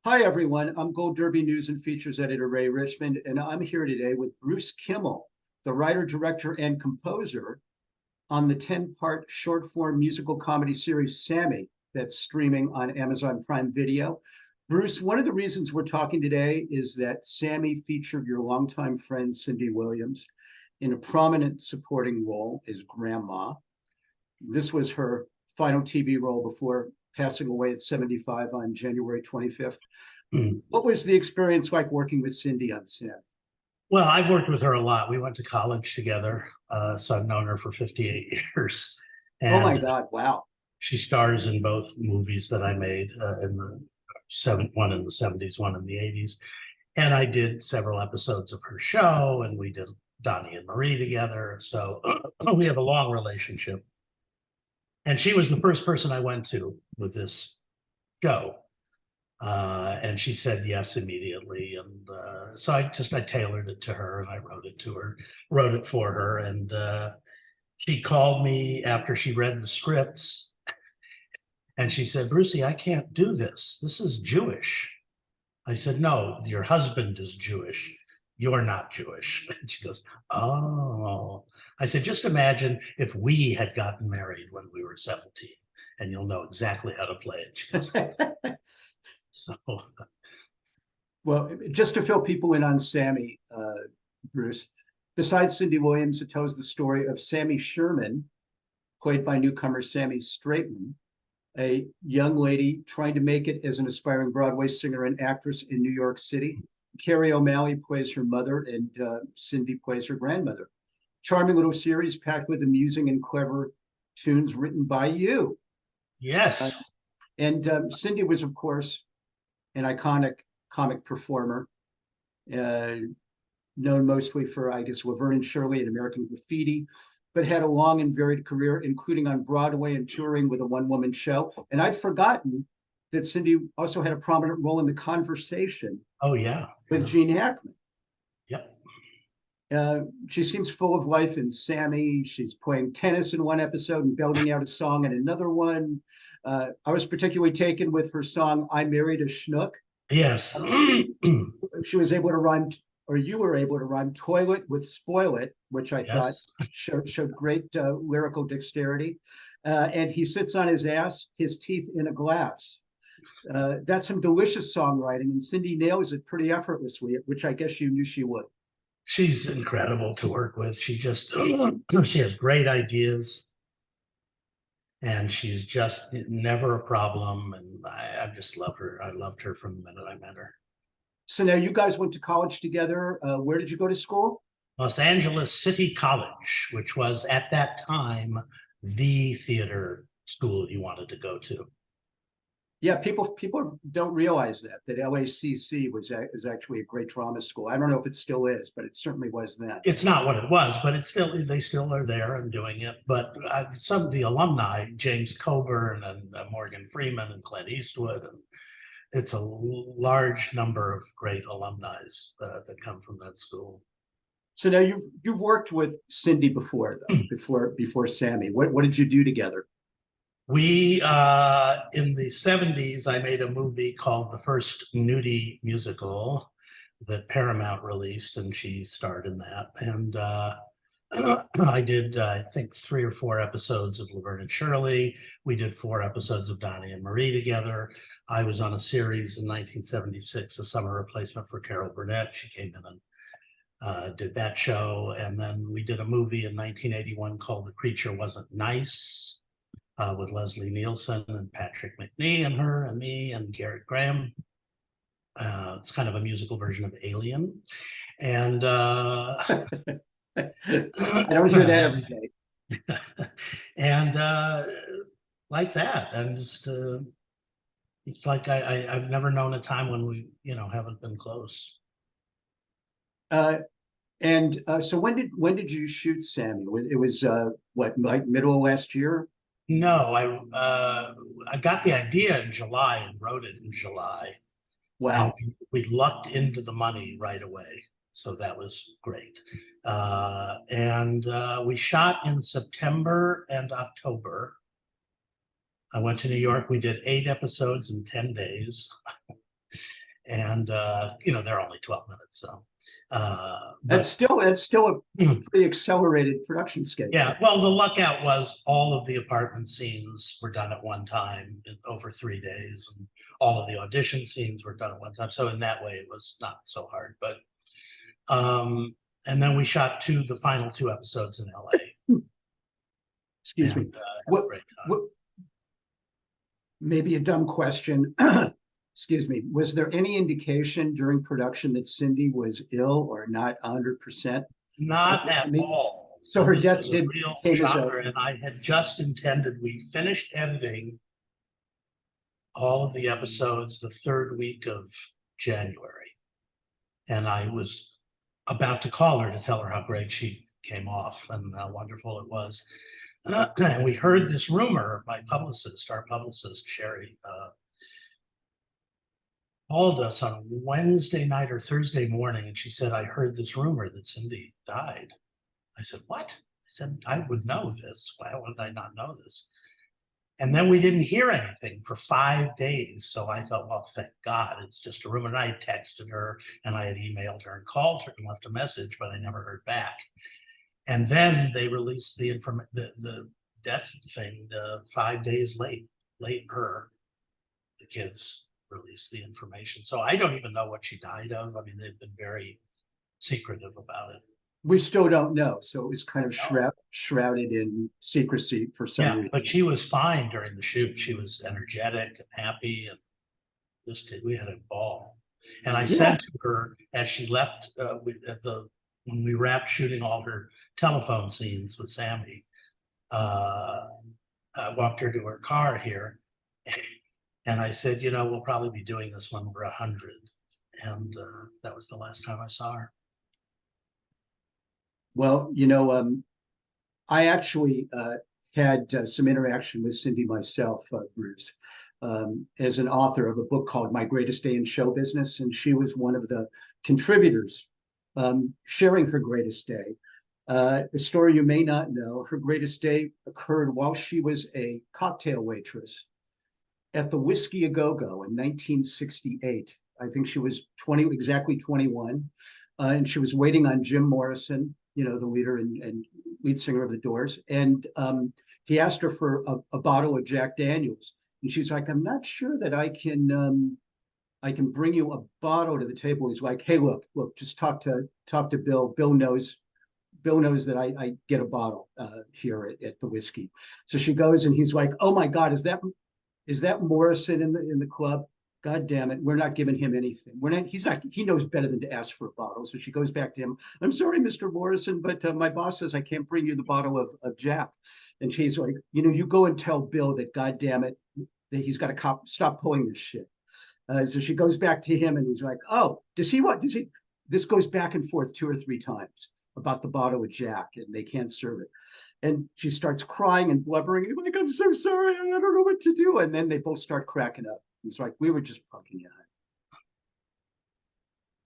Hi, everyone. I'm Gold Derby News and Features Editor Ray Richmond, and I'm here today with Bruce Kimmel, the writer, director, and composer on the 10-part short-form musical comedy series Sami that's streaming on Amazon Prime Video. Bruce, one of the reasons we're talking today is that Sami featured your longtime friend Cindy Williams in a prominent supporting role as Grandma. This was her final TV role before passing away at 75 on January 25th. What was the experience like working with Cindy on set? Well, I've worked with her a lot. We went to college together, so I've known her for 58 years. Oh my And God, wow. she stars in both movies that I made one in the 70s, one in the 80s. And I did several episodes of her show, and we did Donnie and Marie together. So we have a long relationship. And she was the first person I went to with this show. And she said yes immediately. And so I tailored it to her, and I wrote it for her. And she called me after she read the scripts, and she said, "Brucey, I can't do this. This is Jewish." I said, "No, your husband is Jewish. You're not Jewish." And she goes, "Oh." I said, "Just imagine if we had gotten married when we were 17, and you'll know exactly how to play it." She goes, so, Well, just to fill people in on Sami, Bruce, besides Cindy Williams, it tells the story of Sammy Sherman, played by newcomer Sammy Straightman, a young lady trying to make it as an aspiring Broadway singer and actress in New York City. Carrie O'Malley plays her mother, and Cindy plays her grandmother. Charming little series packed with amusing and clever tunes written by you. yes. And Cindy was, of course, an iconic comic performer, known mostly for, I guess, Laverne and Shirley and American Graffiti, but had a long and varied career, including on Broadway and touring with a one-woman show. And I'd forgotten that Cindy also had a prominent role in The Conversation. Oh, yeah. With Gene Hackman. Yep. She seems full of life in Sami. She's playing tennis in one episode and belting out a song in another one. I was particularly taken with her song, "I Married a Schnook." Yes. She was able to rhyme, or you were able to rhyme toilet with spoil it, which I thought showed great lyrical dexterity. And he sits on his ass, his teeth in a glass. That's some delicious songwriting, and Cindy nails it pretty effortlessly, which I guess you knew she would. She's incredible to work with. She has great ideas, and she's just never a problem. And I just love her. I loved her from the minute I met her. So now you guys went to college together. Where did you go to school? Los Angeles City College, which was at that time the theater school you wanted to go to. Yeah, people don't realize that LACC is actually a great drama school. I don't know if it still is, but it certainly was then. It's not what it was, but they still are there and doing it. But some of the alumni, James Coburn and Morgan Freeman and Clint Eastwood, and it's a large number of great alumni that come from that school. So now you've worked with Cindy before, though, before Sami. What did you do together? We, in the 70s, I made a movie called The First Nudie Musical that Paramount released, and she starred in that. And I did, I think, 3 or 4 episodes of Laverne and Shirley. We did 4 episodes of Donnie and Marie together. I was on a series in 1976, a summer replacement for Carol Burnett. She came in and did that show. And then we did a movie in 1981 called The Creature Wasn't Nice, with Leslie Nielsen and Patrick McNee and her and me and Garrett Graham. It's kind of a musical version of Alien. And I don't hear that every day. And like that. And just it's like I've never known a time when we, haven't been close. And so when did you shoot Sami? It was what, like middle of last year? No, I got the idea in July and wrote it in July. Wow. And we lucked into the money right away. So that was great. And we shot in September and October. I went to New York. We did 8 episodes in 10 days. And they're only 12 minutes, so That's still a pretty accelerated production schedule. yeah, well, the luck out was all of the apartment scenes were done at one time over 3 days, and all of the audition scenes were done at one time. So in that way, it was not so hard. But and then we shot the final 2 episodes in LA. Excuse me. What, maybe a dumb question. Excuse me. Was there any indication during production that Cindy was ill or not 100%? Not at all. So her death was a real shocker, and I had just intended, we finished editing all of the episodes the 3rd week of January. And I was about to call her to tell her how great she came off and how wonderful it was. And we heard this rumor, my publicist, our publicist, Sherry, called us on Wednesday night or Thursday morning, and she said, I heard this rumor that Cindy died. I said, what? I said, I would know this. Why would I not know this? And then we didn't hear anything for 5 days. So I thought, well, thank God, it's just a rumor. And I had texted her and I had emailed her and called her and left a message, but I never heard back. And then they released the death thing 5 days later. The kids released the information. So I don't even know what she died of. I mean, they've been very secretive about it. We still don't know. So it was kind of shrouded in secrecy for some reason. But she was fine during the shoot. She was energetic and happy, and we had a ball. And I said to her as she left when we wrapped shooting all her telephone scenes with Sami, I walked her to her car here, and I said, we'll probably be doing this when we're 100. And that was the last time I saw her. Well, I actually had some interaction with Cindy myself, Bruce, as an author of a book called My Greatest Day in Show Business. And she was one of the contributors sharing her greatest day. A story you may not know, her greatest day occurred while she was a cocktail waitress at the Whiskey A Go-Go in 1968. I think she was exactly 21. And she was waiting on Jim Morrison, the leader and lead singer of the Doors. And he asked her for a bottle of Jack Daniels. And she's like, I'm not sure that I can bring you a bottle to the table. He's like, hey, look, just talk to Bill. Bill knows that I get a bottle here at the Whiskey. So she goes and he's like, oh my God, is that Morrison in the club? God damn it, we're not giving him anything. He knows better than to ask for a bottle. So she goes back to him. I'm sorry, Mr. Morrison, but my boss says I can't bring you the bottle of Jack. And she's like, you go and tell Bill that, God damn it, that he's got to stop pulling this shit. So she goes back to him and he's like, oh, does he? This goes back and forth 2 or 3 times about the bottle of Jack, and they can't serve it. And she starts crying and blubbering. And like, I'm so sorry, I don't know what to do. And then they both start cracking up. It's like, we were just fucking at it.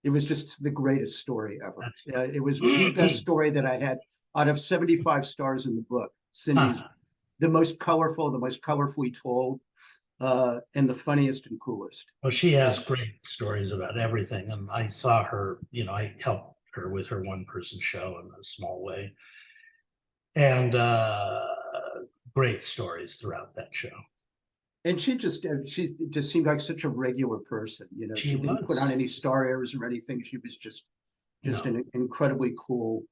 It was just the greatest story ever. It was the best story that I had out of 75 stars in the book. Cindy's the most colorfully told, and the funniest and coolest. Well, she has great stories about everything. And I saw her, I helped her with her one-person show in a small way. And great stories throughout that show. And she just seemed like such a regular person. She didn't put on any star airs or anything. She was just an incredibly cool,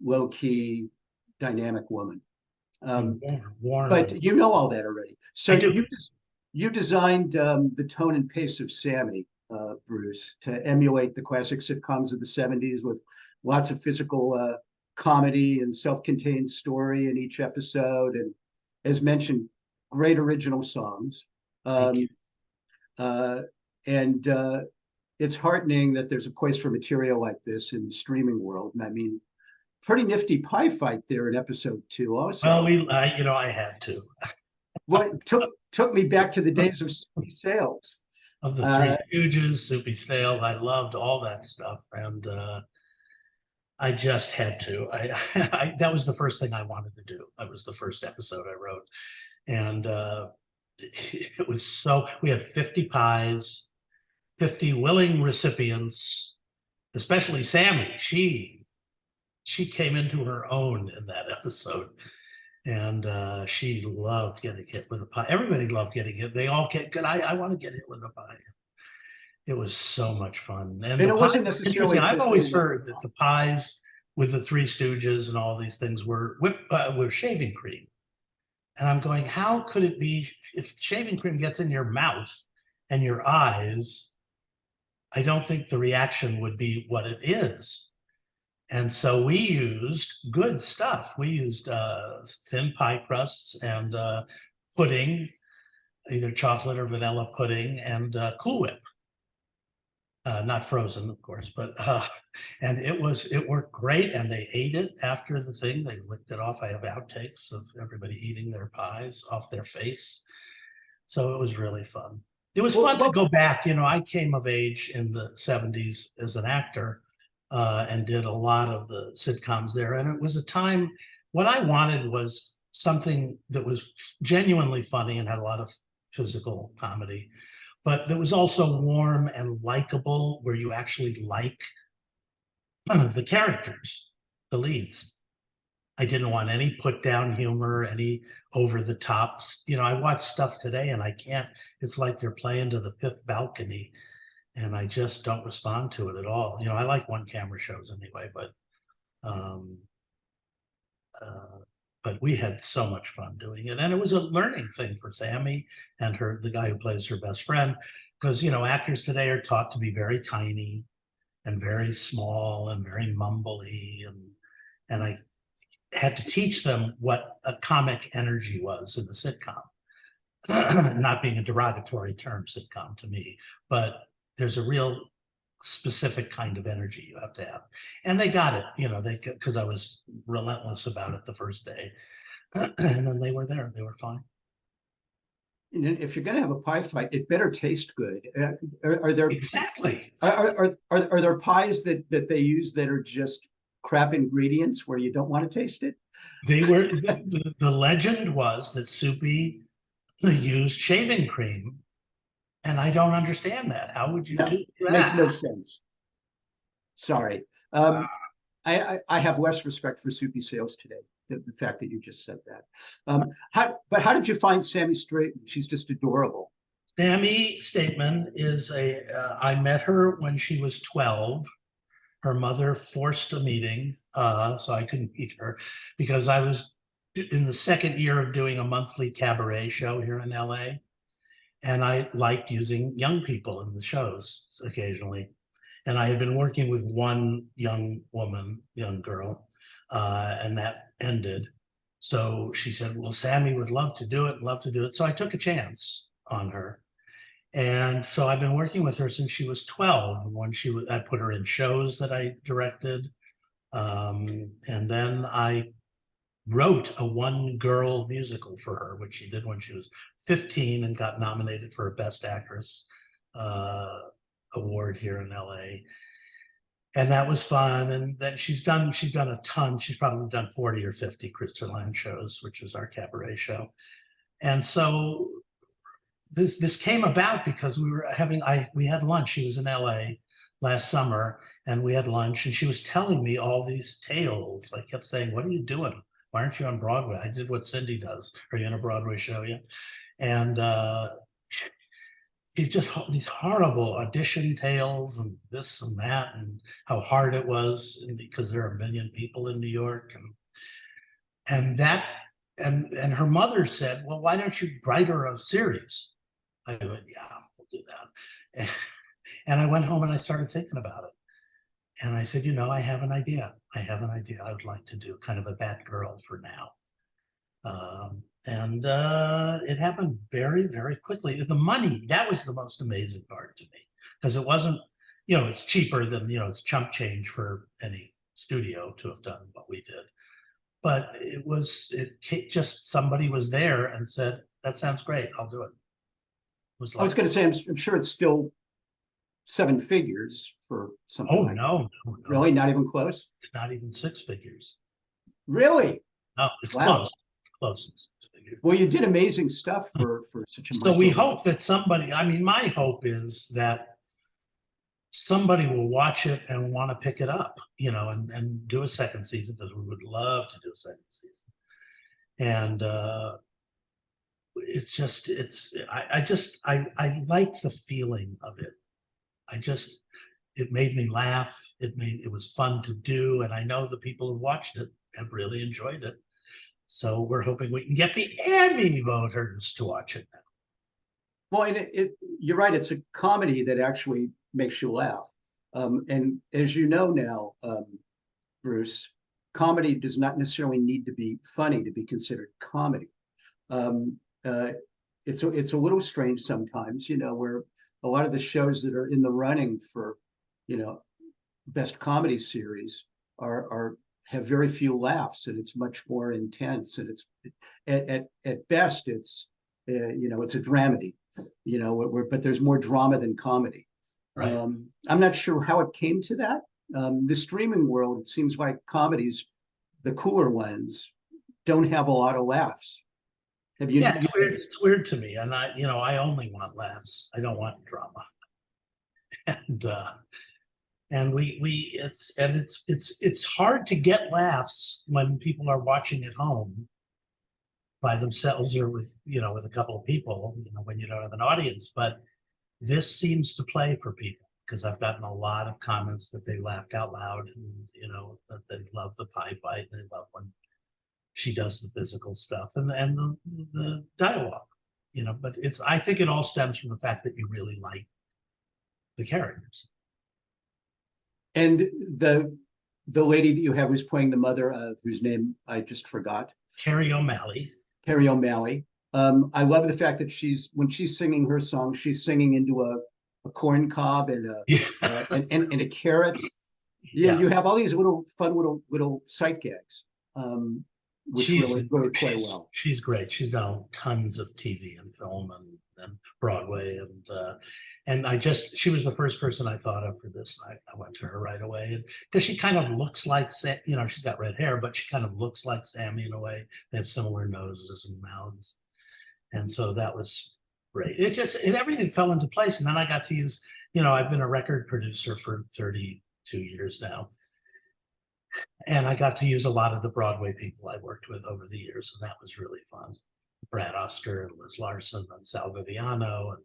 low-key, dynamic woman. But you know all that already. So you designed the tone and pace of Sami, Bruce, to emulate the classic sitcoms of the 70s with lots of physical comedy and self-contained story in each episode. And as mentioned, great original songs. It's heartening that there's a place for material like this in the streaming world. And I mean, pretty nifty pie fight there in episode 2 also. Well, I had to. Well, took me back to the days of Soupy Sales. Of the Three Stooges, Soupy Sales. I loved all that stuff. And I just had to. That was the first thing I wanted to do. That was the first episode I wrote. And it was we had 50 pies, 50 willing recipients, especially Sami. She came into her own in that episode. And she loved getting hit with a pie. Everybody loved getting hit. They all get good. I want to get hit with a pie. It was so much fun. And And the it pies wasn't were necessarily interesting. I've because always they were, heard that the pies with the Three Stooges and all these things were with shaving cream. And I'm going, how could it be if shaving cream gets in your mouth and your eyes? I don't think the reaction would be what it is. And so we used good stuff. We used thin pie crusts and pudding, either chocolate or vanilla pudding, and Cool Whip. Not frozen, of course, but and it worked great. And they ate it after the thing. They licked it off. I have outtakes of everybody eating their pies off their face. So it was really fun. It was fun to go back. You know, I came of age in the 70s as an actor. And did a lot of the sitcoms there. And it was a time, what I wanted was something that was genuinely funny and had a lot of physical comedy, but that was also warm and likable, where you actually like the characters, the leads. I didn't want any put down humor, any over the tops. You know, I watch stuff today and I can't, it's like they're playing to the fifth balcony. And I just don't respond to it at all. You know, I like one camera shows anyway, but we had so much fun doing it. And it was a learning thing for Sami and the guy who plays her best friend, because, you know, actors today are taught to be very tiny and very small and very mumbly. And I had to teach them what a comic energy was in the sitcom. Not being a derogatory term, sitcom, to me, but there's a real specific kind of energy you have to have. And they got it, you know, because I was relentless about it the first day. And then they were there, they were fine. And if you're going to have a pie fight, it better taste good. Are there exactly are there pies that they use that are just crap ingredients where you don't want to taste it? They were the legend was that Soupy used shaving cream. And I don't understand that. How would you do that? Makes no sense. Sorry. I have less respect for Soupy Sales today, the fact that you just said that. How did you find Sami Staitman? She's just adorable. Sami Staitman is I met her when she was 12. Her mother forced a meeting, so I couldn't meet her because I was in the second year of doing a monthly cabaret show here in LA. And I liked using young people in the shows occasionally. And I had been working with one young girl, and that ended. So she said, well, Sami would love to do it. So I took a chance on her. And so I've been working with her since she was 12. When I put her in shows that I directed. And then I wrote a one-girl musical for her, which she did when she was 15 and got nominated for a Best Actress award here in LA. And that was fun. And then she's done a ton. She's probably done 40 or 50 Crystalline shows, which is our cabaret show. And so this came about because we had lunch. She was in LA last summer and we had lunch and she was telling me all these tales. I kept saying, what are you doing? Why aren't you on Broadway? I did what Cindy does. Are you in a Broadway show yet? And she just these horrible audition tales and this and that and how hard it was because there are 1 million people in New York and her mother said, well, why don't you write her a series? I went, yeah, we'll do that. And I went home and I started thinking about it. And I said, you know, I have an idea. I would like to do kind of a Batgirl for now. And it happened very, very quickly. The money, that was the most amazing part to me. Because it wasn't, you know, it's cheaper than, you know, it's chump change for any studio to have done what we did. But just somebody was there and said, that sounds great, I'll do it. I was going to say, I'm sure it's still 7 figures for something. Oh, like no. Really? Not even close? Not even 6 figures. Really? No, it's Wow. close. It's close to 6 figures. Well, you did amazing stuff for such a. So we hope that somebody, I mean, my hope is that somebody will watch it and want to pick it up, and do a second season, because we would love to do a second season. And I like the feeling of it. It made me laugh. It was fun to do. And I know the people who've watched it have really enjoyed it. So we're hoping we can get the Emmy voters to watch it now. Well, and you're right. It's a comedy that actually makes you laugh. And as you know now, Bruce, comedy does not necessarily need to be funny to be considered comedy. It's a little strange sometimes, where a lot of the shows that are in the running for, best comedy series have very few laughs, and it's much more intense, and it's at best it's it's a dramedy, but there's more drama than comedy. Right. I'm not sure how it came to that. The streaming world, it seems like comedies, the cooler ones, don't have a lot of laughs. Have you? Yeah, it's weird to me, and I only want laughs. I don't want drama. And it's hard to get laughs when people are watching at home by themselves, or with a couple of people, when you don't have an audience. But this seems to play for people, because I've gotten a lot of comments that they laughed out loud, and that they love the pie fight, and they love when she does the physical stuff and the dialogue, but I think it all stems from the fact that you really like the characters. And the lady that you have who's playing the mother, whose name I just forgot, Carrie O'Malley. Carrie O'Malley. I love the fact that when she's singing her song, she's singing into a corn cob and a carrot. Yeah, you have all these fun little sight gags, which really play well. She's great. She's done tons of TV and film and Broadway, and she was the first person I thought of for this. I went to her right away, and because she kind of looks like, she's got red hair, but she kind of looks like Sami in a way. They have similar noses and mouths, and so that was great. Everything fell into place, and then I got to use. I've been a record producer for 32 years now, and I got to use a lot of the Broadway people I worked with over the years, and that was really fun. Brad Oscar and Liz Larson and Sal Viviano and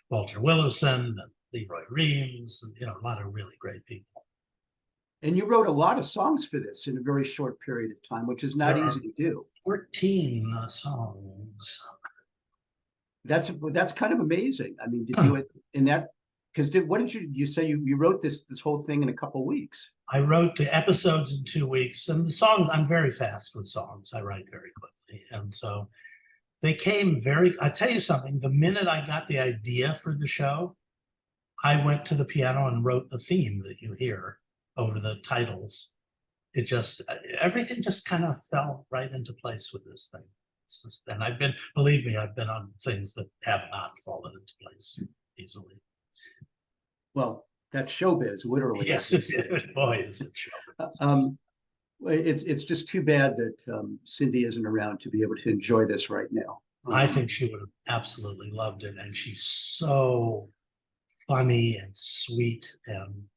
Walter Willison and Leroy Reams, and a lot of really great people. And you wrote a lot of songs for this in a very short period of time, which is not easy to do. 14 songs. That's kind of amazing. I mean, did you do it in that? Because what did you say? You wrote this whole thing in a couple of weeks. I wrote the episodes in 2 weeks, and the songs, I'm very fast with songs. I write very quickly. And so they came I tell you something, the minute I got the idea for the show, I went to the piano and wrote the theme that you hear over the titles. Everything just kind of fell right into place with this thing. And believe me, I've been on things that have not fallen into place easily. Well, that's showbiz, literally. Yes, boy, is it showbiz. It's just too bad that Cindy isn't around to be able to enjoy this right now. I think she would have absolutely loved it, and she's so funny and sweet, and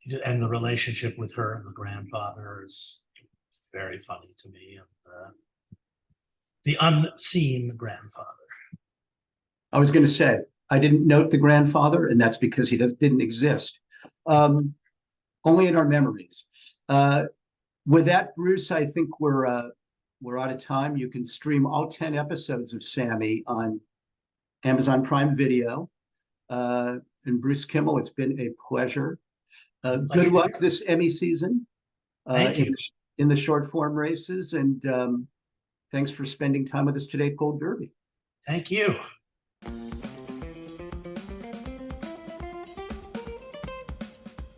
the relationship with her and the grandfather is very funny to me, and the unseen grandfather. I was going to say, I didn't note the grandfather, and that's because he didn't exist. Only in our memories. With that, Bruce, I think we're out of time. You can stream all 10 episodes of Sami on Amazon Prime Video. And Bruce Kimmel, it's been a pleasure. Good luck this Emmy season. Thank you. In the short form races, and thanks for spending time with us today at Gold Derby. Thank you.